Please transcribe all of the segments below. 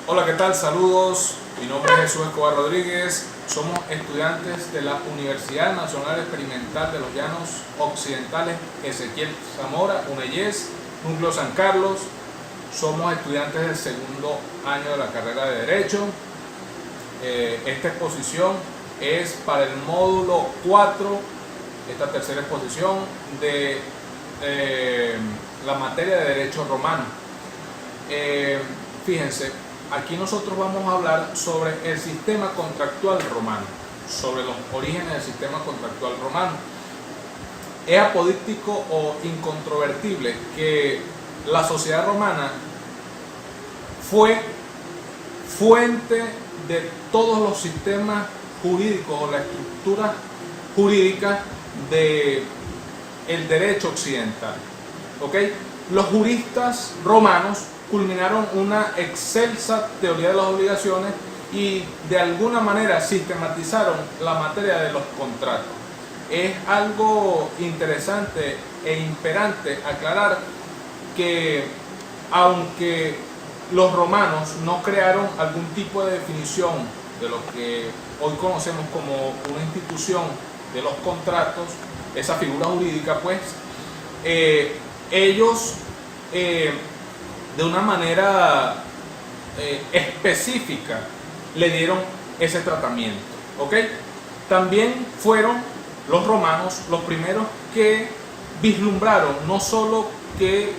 Hola, ¿qué tal? Saludos. Mi nombre es Jesús Escobar Rodríguez. Somos estudiantes de la Universidad Nacional Experimental de los Llanos Occidentales Ezequiel Zamora, UNEYES, Núcleo San Carlos. Somos estudiantes del segundo año de la carrera de Derecho. Esta exposición es para el módulo 4, esta tercera exposición de la materia de Derecho Romano. Fíjense, aquí nosotros vamos a hablar sobre el sistema contractual romano, sobre los orígenes del sistema contractual romano. Es apodíctico o incontrovertible que la sociedad romana fue fuente de todos los sistemas jurídicos o la estructura jurídica del derecho occidental. ¿Okay? Los juristas romanos culminaron una excelsa teoría de las obligaciones y de alguna manera sistematizaron la materia de los contratos. Es algo interesante e imperante aclarar que aunque los romanos no crearon algún tipo de definición de lo que hoy conocemos como una institución de los contratos, esa figura jurídica, pues ellos de una manera específica le dieron ese tratamiento, ¿ok? También fueron los romanos los primeros que vislumbraron no solo que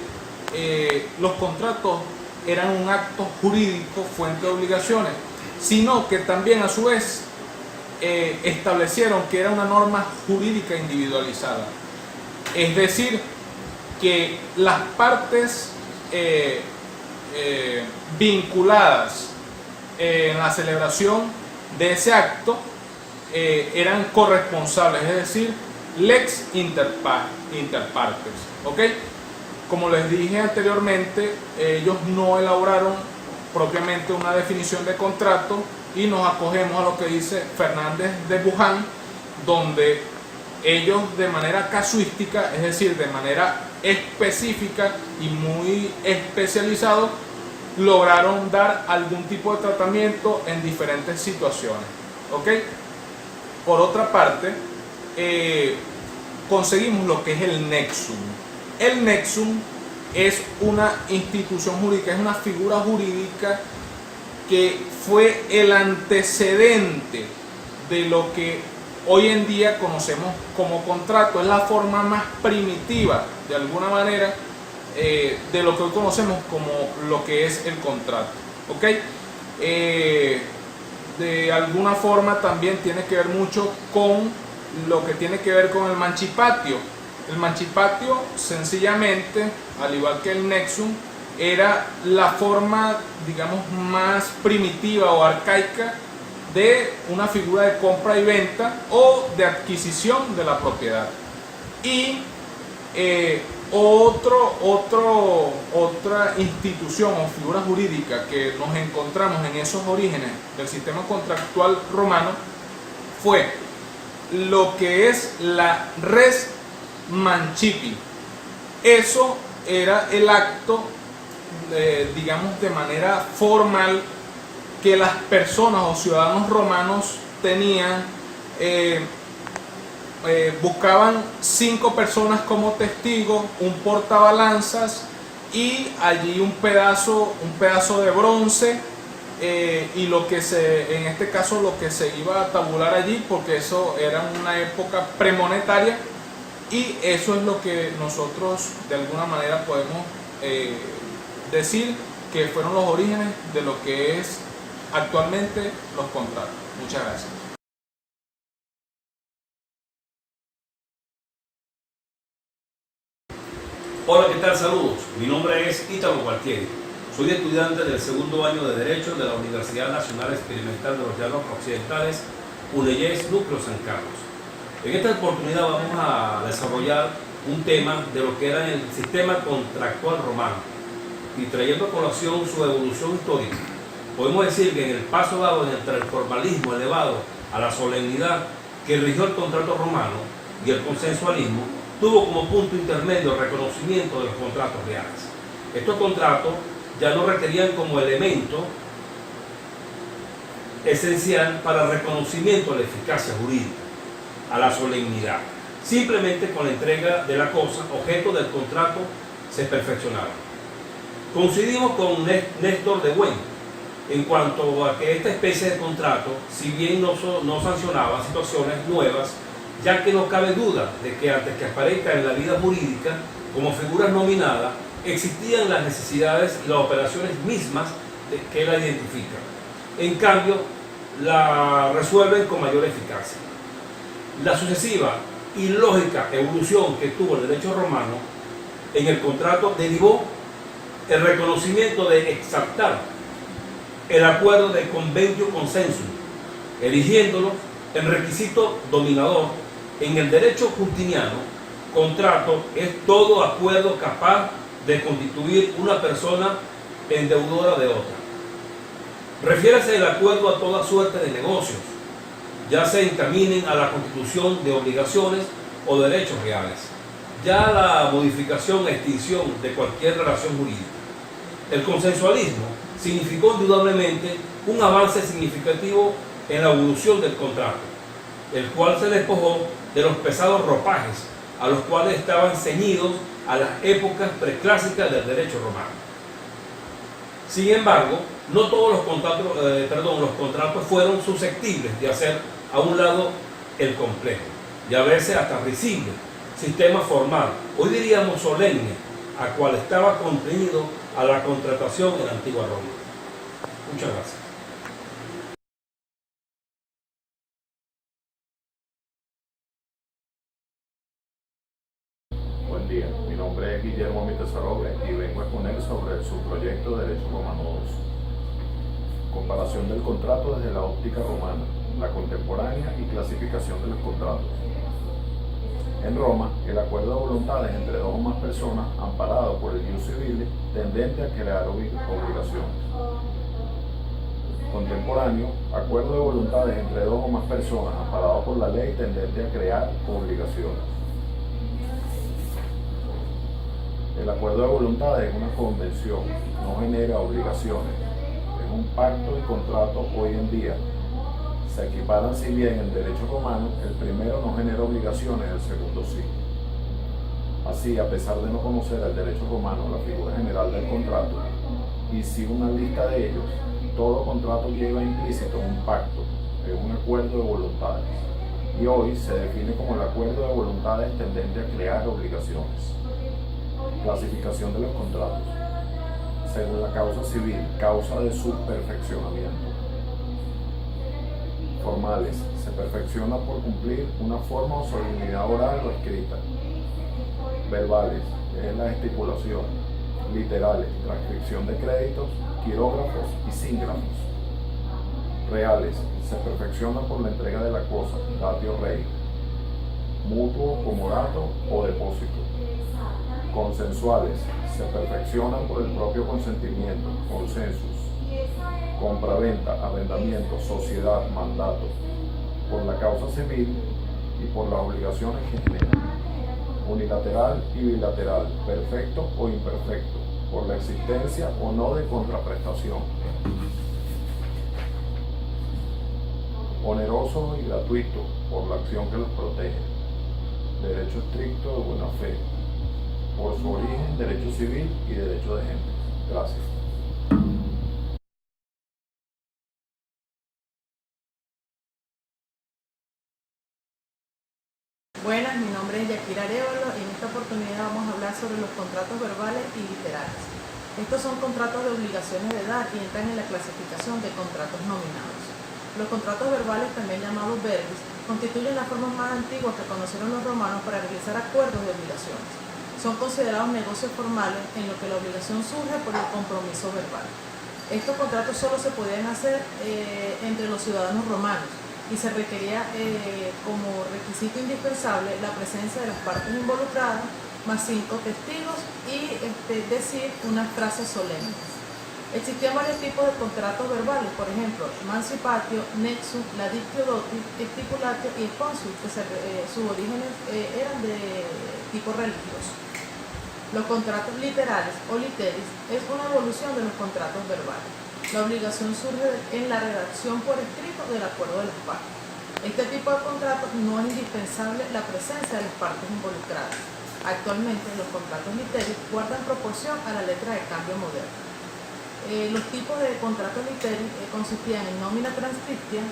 los contratos eran un acto jurídico, fuente de obligaciones, sino que también a su vez establecieron que era una norma jurídica individualizada. Es decir, que las partes vinculadas en la celebración de ese acto eran corresponsables, es decir, lex inter partes, ¿ok? Como les dije anteriormente, ellos no elaboraron propiamente una definición de contrato y nos acogemos a lo que dice Fernández de Buján, donde ellos de manera casuística, es decir, de manera específica y muy especializado, lograron dar algún tipo de tratamiento en diferentes situaciones, ¿ok? Por otra parte, conseguimos lo que es el nexum. El nexum es una institución jurídica, es una figura jurídica que fue el antecedente de lo que hoy en día conocemos como contrato. Es la forma más primitiva, de alguna manera, de lo que hoy conocemos como lo que es el contrato, ¿ok? De alguna forma también tiene que ver mucho con lo que tiene que ver con el mancipatio. El mancipatio, sencillamente, al igual que el nexum, era la forma, digamos, más primitiva o arcaica de una figura de compra y venta o de adquisición de la propiedad. Y otra institución o figura jurídica que nos encontramos en esos orígenes del sistema contractual romano fue lo que es la res mancipi. Eso era el acto, digamos, de manera formal que las personas o ciudadanos romanos tenían. Buscaban 5 personas como testigos, un portabalanzas y allí un pedazo de bronce, y lo que en este caso lo que se iba a tabular allí, porque eso era una época premonetaria, y eso es lo que nosotros de alguna manera podemos decir que fueron los orígenes de lo que es actualmente los contratos. Muchas gracias. Hola, ¿qué tal? Saludos. Mi nombre es Ítalo Gualtieri. Soy estudiante del segundo año de Derecho de la Universidad Nacional Experimental de los Llanos Occidentales, UNEYES, Núcleo San Carlos. En esta oportunidad vamos a desarrollar un tema de lo que era el sistema contractual romano y trayendo a colación su evolución histórica. Podemos decir que en el paso dado entre el formalismo elevado a la solemnidad que rigió el contrato romano y el consensualismo, tuvo como punto intermedio el reconocimiento de los contratos reales. Estos contratos ya no requerían como elemento esencial para el reconocimiento de la eficacia jurídica, a la solemnidad. Simplemente con la entrega de la cosa, objeto del contrato, se perfeccionaba. Coincidimos con Néstor de Buen en cuanto a que esta especie de contrato, si bien no sancionaba situaciones nuevas, ya que no cabe duda de que antes que aparezca en la vida jurídica como figuras nominadas, existían las necesidades y las operaciones mismas que la identifican. En cambio, la resuelven con mayor eficacia. La sucesiva y lógica evolución que tuvo el derecho romano en el contrato derivó el reconocimiento de exaltar el acuerdo de conventio consensus, erigiéndolo en requisito dominador. En el derecho justiniano, contrato es todo acuerdo capaz de constituir una persona endeudora de otra. Refiérase el acuerdo a toda suerte de negocios, ya se encaminen a la constitución de obligaciones o derechos reales, ya la modificación o extinción de cualquier relación jurídica. El consensualismo significó indudablemente un avance significativo en la evolución del contrato, el cual se despojó de los pesados ropajes a los cuales estaban ceñidos a las épocas preclásicas del derecho romano. Sin embargo, no todos los contratos fueron susceptibles de hacer a un lado el complejo y a veces hasta risible sistema formal, hoy diríamos solemne, a cual estaba contenido a la contratación en la antigua Roma. Muchas gracias. Buen día, mi nombre es Guillermo Mitesaroble y vengo a exponer sobre su proyecto de Derecho Romano 2. Comparación del contrato desde la óptica romana, la contemporánea y clasificación de los contratos. En Roma, el acuerdo de voluntades entre dos o más personas, amparado por el ius civile, tendente a crear obligaciones. Contemporáneo, acuerdo de voluntades entre dos o más personas, amparado por la ley, tendente a crear obligaciones. El acuerdo de voluntades es una convención, no genera obligaciones. Es un pacto y contrato hoy en día. Se equiparan, si bien en derecho romano, el primero no genera obligaciones, el segundo sí. Así, a pesar de no conocer el derecho romano, la figura general del contrato, y sí una lista de ellos, todo contrato lleva implícito un pacto, es un acuerdo de voluntades. Y hoy se define como el acuerdo de voluntades tendente a crear obligaciones. Clasificación de los contratos. Según la causa civil, causa de su perfeccionamiento. Formales, se perfecciona por cumplir una forma o solemnidad oral o escrita. Verbales, es la estipulación. Literales, transcripción de créditos, quirógrafos y sígrafos. Reales, se perfecciona por la entrega de la cosa, datio rei. Mutuo, comodato o depósito. Consensuales, se perfeccionan por el propio consentimiento, consensus. Compraventa, arrendamiento, sociedad, mandato, por la causa civil y por las obligaciones que generan. Unilateral y bilateral, perfecto o imperfecto, por la existencia o no de contraprestación. Oneroso y gratuito, por la acción que los protege. Derecho estricto de buena fe, por su origen, derecho civil y derecho de gente. Gracias. Buenas, mi nombre es Yakira Arevalo y en esta oportunidad vamos a hablar sobre los contratos verbales y literales. Estos son contratos de obligaciones de edad y entran en la clasificación de contratos nominados. Los contratos verbales, también llamados verbis, constituyen las formas más antiguas que conocieron los romanos para realizar acuerdos de obligaciones. Son considerados negocios formales en los que la obligación surge por el compromiso verbal. Estos contratos solo se podían hacer entre los ciudadanos romanos y se requería como requisito indispensable la presencia de las partes involucradas, más 5 testigos y decir unas frases solemnes. Existían varios tipos de contratos verbales, por ejemplo, emancipatio, nexus, ladictio doti, stipulatio y consul, que sus orígenes eran de tipo religioso. Los contratos literales o literis es una evolución de los contratos verbales. La obligación surge en la redacción por escrito del acuerdo de las partes. Este tipo de contratos no es indispensable la presencia de las partes involucradas. Actualmente los contratos literis guardan proporción a la letra de cambio moderno. Los tipos de contratos literis consistían en nómina transcriptia,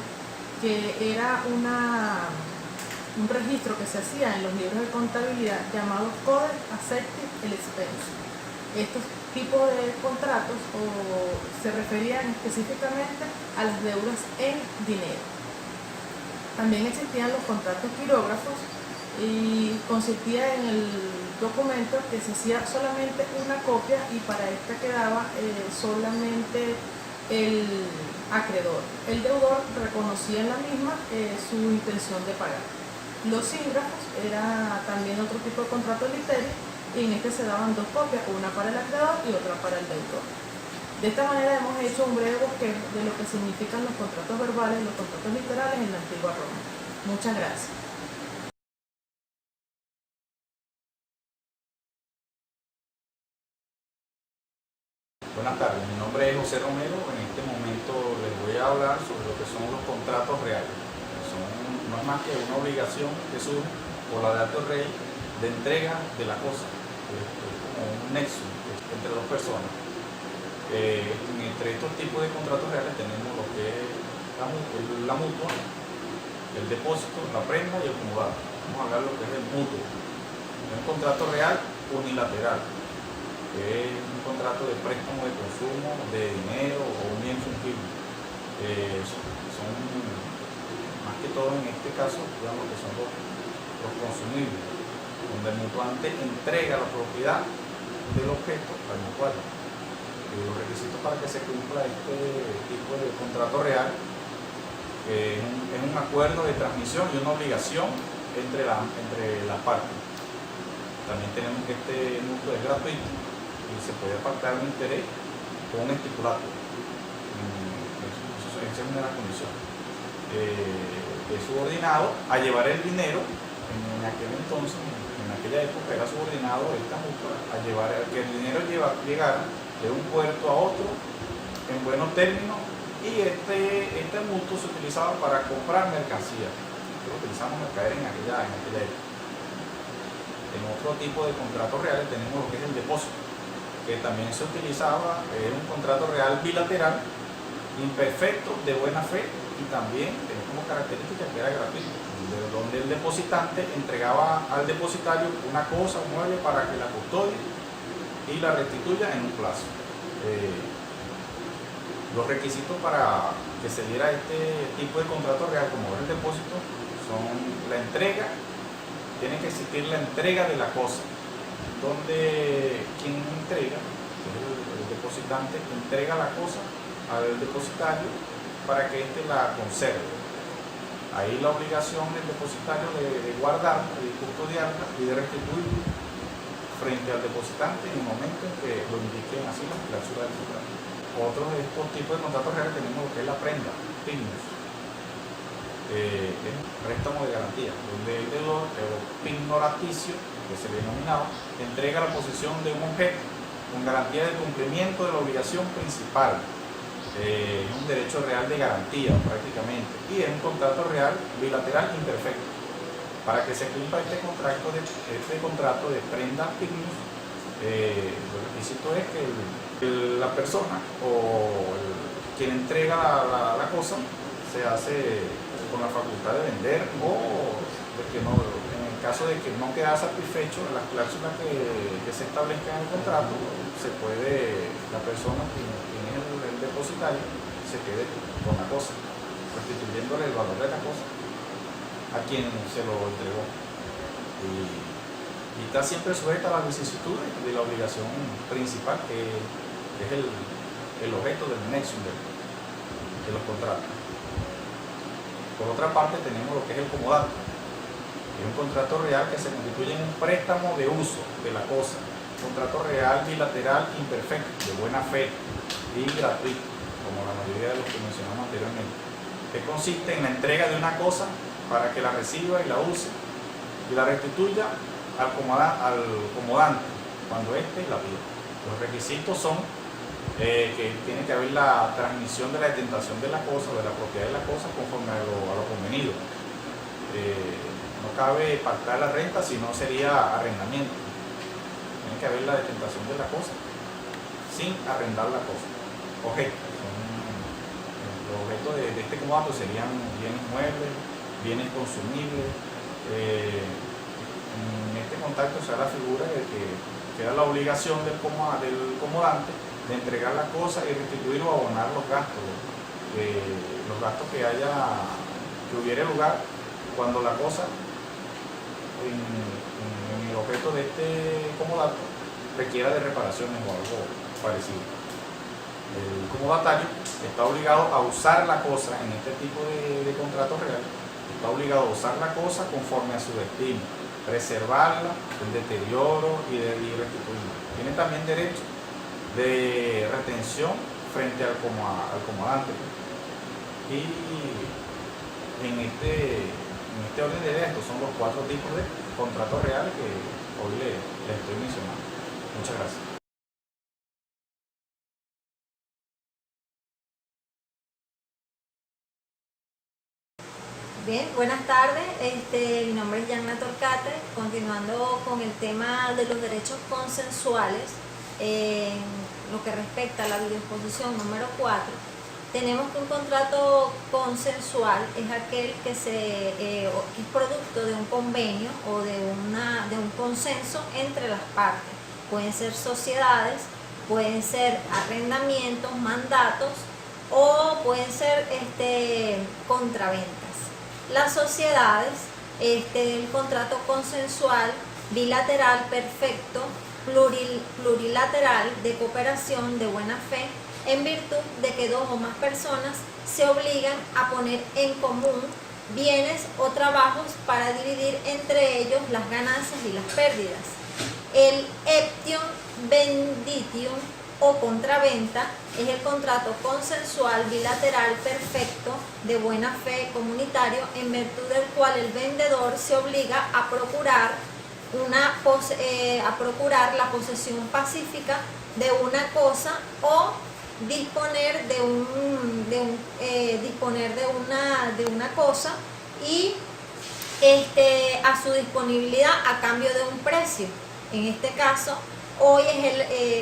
que era un registro que se hacía en los libros de contabilidad llamado Codex Acceptis el Expense. Estos tipos de contratos se referían específicamente a las deudas en dinero. También existían los contratos quirógrafos y consistía en el documento que se hacía solamente una copia y para esta quedaba solamente el acreedor. El deudor reconocía en la misma su intención de pagar. Los sígrafos era también otro tipo de contrato literis y en este se daban dos copias, una para el acreedor y otra para el deudor. De esta manera hemos hecho un breve bosquejo de lo que significan los contratos verbales y los contratos literales en la antigua Roma. Muchas gracias. Buenas tardes, mi nombre es José Romero. En este momento les voy a hablar sobre lo que son los contratos reales. No es más que una obligación que surge por la de alto rey de entrega de la cosa. Es como un nexo entre dos personas. Entre estos tipos de contratos reales tenemos lo que es la mutua, el depósito, la prenda y el comodato. Vamos a hablar de lo que es el mutuo. Es un contrato real unilateral. Es un contrato de préstamo de consumo de dinero o un bien fungible. Son más que todo en este caso, digamos que son los consumibles, donde el mutuante entrega la propiedad del objeto al mutuario. Los requisitos para que se cumpla este tipo de contrato real es un acuerdo de transmisión y una obligación entre las partes. También tenemos que este mutuo es gratuito y se puede pactar un interés con un estipulado. Esa es una de las condiciones. Es subordinado a llevar el dinero. En aquel entonces, en aquella época, era subordinado esta mutua a llevar que el dinero llegara de un puerto a otro en buenos términos, y este mutuo se utilizaba para comprar mercancía. Nosotros utilizamos mercader en aquella época. En otro tipo de contratos reales tenemos lo que es el depósito, que también se utilizaba, era un contrato real bilateral, imperfecto, de buena fe, y también tenía como característica que era gratuito, donde el depositante entregaba al depositario una cosa, un mueble, para que la custodie y la restituya en un plazo. Los requisitos para que se diera este tipo de contrato real, como es el depósito, son la entrega. Tiene que existir la entrega de la cosa, donde quien entrega, que es el depositante, entrega la cosa al depositario para que éste la conserve. Ahí la obligación del depositario de guardarla, de custodiarla y de restituir frente al depositante en el momento en que lo indiquen así las cláusulas del contrato. Otros de estos tipos de contratos reales tenemos lo que es la prenda, pignus. Es un préstamo de garantía, donde el deudor, el pignoraticio, que se le denominaba, entrega la posesión de un objeto con garantía de cumplimiento de la obligación principal. Es un derecho real de garantía prácticamente, y es un contrato real bilateral imperfecto. Para que se cumpla este contrato de prenda pignus, el requisito es que la persona o quien entrega la cosa se hace con la facultad de vender, o de que no, en el caso de que no queda satisfecho las cláusulas que se establezcan en el contrato, la persona quien es el depositario se quede con la cosa, restituyéndole el valor de la cosa a quien se lo entregó, y está siempre sujeta a las vicisitudes de la obligación principal, que es el objeto del nexo de los contratos. Por otra parte tenemos lo que es el comodato, que es un contrato real que se constituye en un préstamo de uso de la cosa, un contrato real bilateral imperfecto, de buena fe y gratuito, como la mayoría de los que mencionamos anteriormente, que consiste en la entrega de una cosa para que la reciba y la use y la restituya al comodante cuando éste la pida. Los requisitos son que tiene que haber la transmisión de la detentación de la cosa, de la propiedad de la cosa, conforme a lo convenido. No cabe pactar la renta, sino sería arrendamiento. Tiene que haber la detentación de la cosa sin arrendar la cosa. Objetos. Los objetos de este comodato serían bienes muebles, bienes consumibles. En este contacto se da la figura de que queda la obligación del comodante de entregar la cosa y restituir o abonar los gastos que hubiere lugar cuando la cosa en el objeto de este comodato requiera de reparaciones o algo parecido. El comodatario está obligado a usar la cosa en este tipo de contratos reales, está obligado a usar la cosa conforme a su destino, preservarla del deterioro y restituirla. Tiene también derecho de retención frente al comodante. Y en este orden de ideas, estos son los 4 tipos de contratos reales que hoy les estoy mencionando. Muchas gracias. Bien, buenas tardes. Mi nombre es Yanna Torcate. Continuando con el tema de los derechos consensuales, en lo que respecta a la disposición número 4, tenemos que un contrato consensual es aquel que es producto de un convenio o de un consenso entre las partes. Pueden ser sociedades, pueden ser arrendamientos, mandatos o pueden ser contraventas. Las sociedades, el contrato consensual, bilateral, perfecto, plurilateral, de cooperación, de buena fe, en virtud de que 2 o más personas se obligan a poner en común bienes o trabajos para dividir entre ellos las ganancias y las pérdidas. El eptium venditium o contraventa es el contrato consensual la perfecto de buena fe comunitario, en virtud del cual el vendedor se obliga a procurar la posesión pacífica de una cosa o disponer de una cosa y a su disponibilidad a cambio de un precio. En este caso, hoy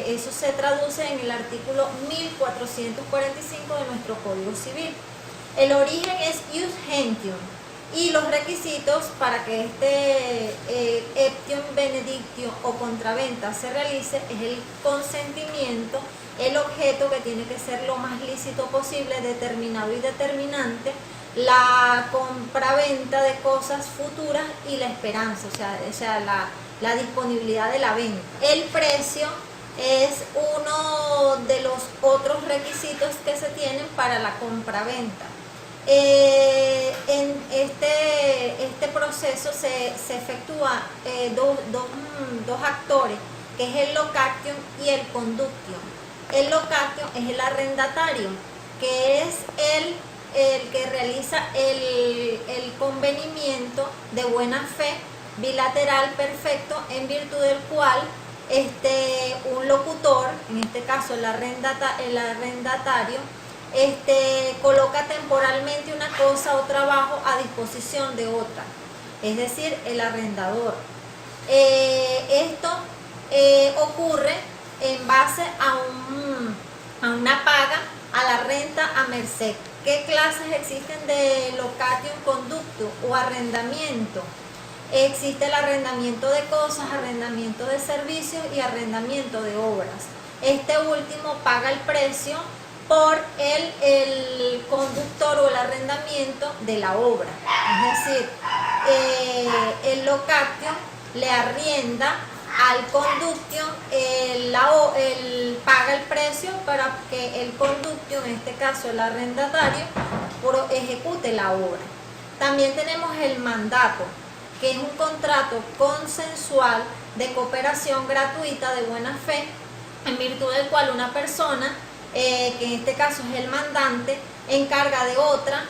eso se traduce en el artículo 1445 de nuestro Código Civil. El origen es ius gentium y los requisitos para que eptium benedictio o contraventa se realice es el consentimiento, el objeto que tiene que ser lo más lícito posible, determinado y determinante, la compraventa de cosas futuras y la esperanza, o sea la disponibilidad de la venta. El precio es uno de los otros requisitos que se tienen para la compraventa. En este proceso se efectúa dos actores, que es el location y el conductio. El location es el arrendatario, que es el que realiza el convenimiento de buena fe bilateral perfecto, en virtud del cual un locutor, en este caso el arrendatario, coloca temporalmente una cosa o trabajo a disposición de otra, es decir, el arrendador. Esto ocurre en base a una paga a la renta a merced. ¿Qué clases existen de locatium conducto o arrendamiento? Existe el arrendamiento de cosas, arrendamiento de servicios y arrendamiento de obras. Este último paga el precio por el conductor o el arrendamiento de la obra. Es decir, el locatio le arrienda al conductio, paga el precio para que el conductio, en este caso el arrendatario, ejecute la obra. También tenemos el mandato, que es un contrato consensual de cooperación gratuita de buena fe, en virtud del cual una persona, que en este caso es el mandante, encarga de otra,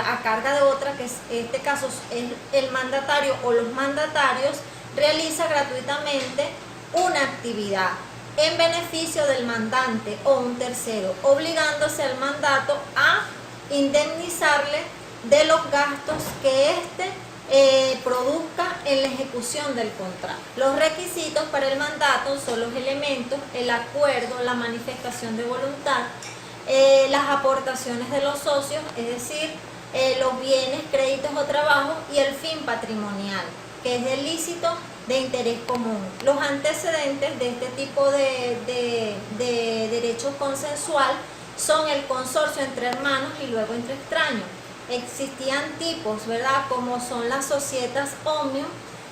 a carga de otra, que en este caso es el mandatario o los mandatarios, realiza gratuitamente una actividad. en beneficio del mandante o un tercero, obligándose al mandato a indemnizarle de los gastos que éste produzca en la ejecución del contrato. Los requisitos para el mandato son los elementos, el acuerdo, la manifestación de voluntad, las aportaciones de los socios, es decir, los bienes, créditos o trabajos, y el fin patrimonial, que es el lícito de interés común. Los antecedentes de este tipo de derecho consensual son el consorcio entre hermanos y luego entre extraños. Existían tipos, ¿verdad?, como son las societas omnium,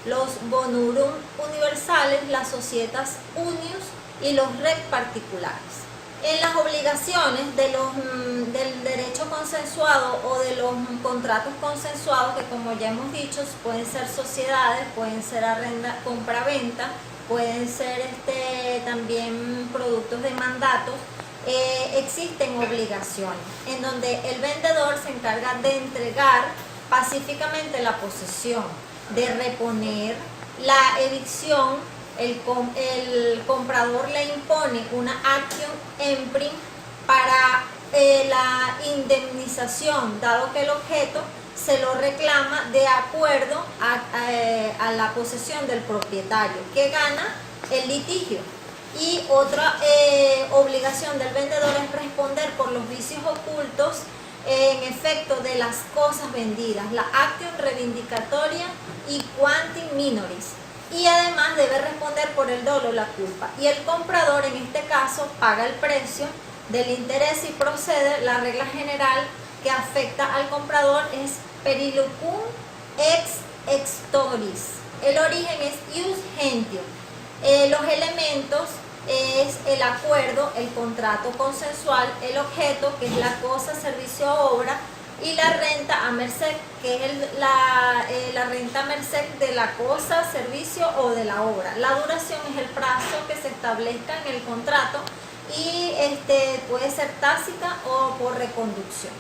los bonurum universales, las societas unius y los reg particulares. En las obligaciones del derecho consensuado o de los contratos consensuados, que como ya hemos dicho, pueden ser sociedades, pueden ser compra-venta, pueden ser también productos de mandatos, existen obligaciones en donde el vendedor se encarga de entregar pacíficamente la posesión, de reponer la evicción. El comprador le impone una actium emprim para la indemnización, dado que el objeto se lo reclama de acuerdo a la posesión del propietario, que gana el litigio. Y otra obligación del vendedor es responder por los vicios ocultos en efecto de las cosas vendidas, la actium reivindicatoria y quantum minoris. Y además debe responder por el dolo o la culpa. Y el comprador en este caso paga el precio del interés y procede. La regla general que afecta al comprador es perilucum ex extoris. El origen es ius gentium. Los elementos es el acuerdo, el contrato consensual, el objeto, que es la cosa, servicio o obra, y la renta a merced, que es la renta a merced de la cosa, servicio o de la obra. La duración es el plazo que se establezca en el contrato y puede ser tácita o por reconducción.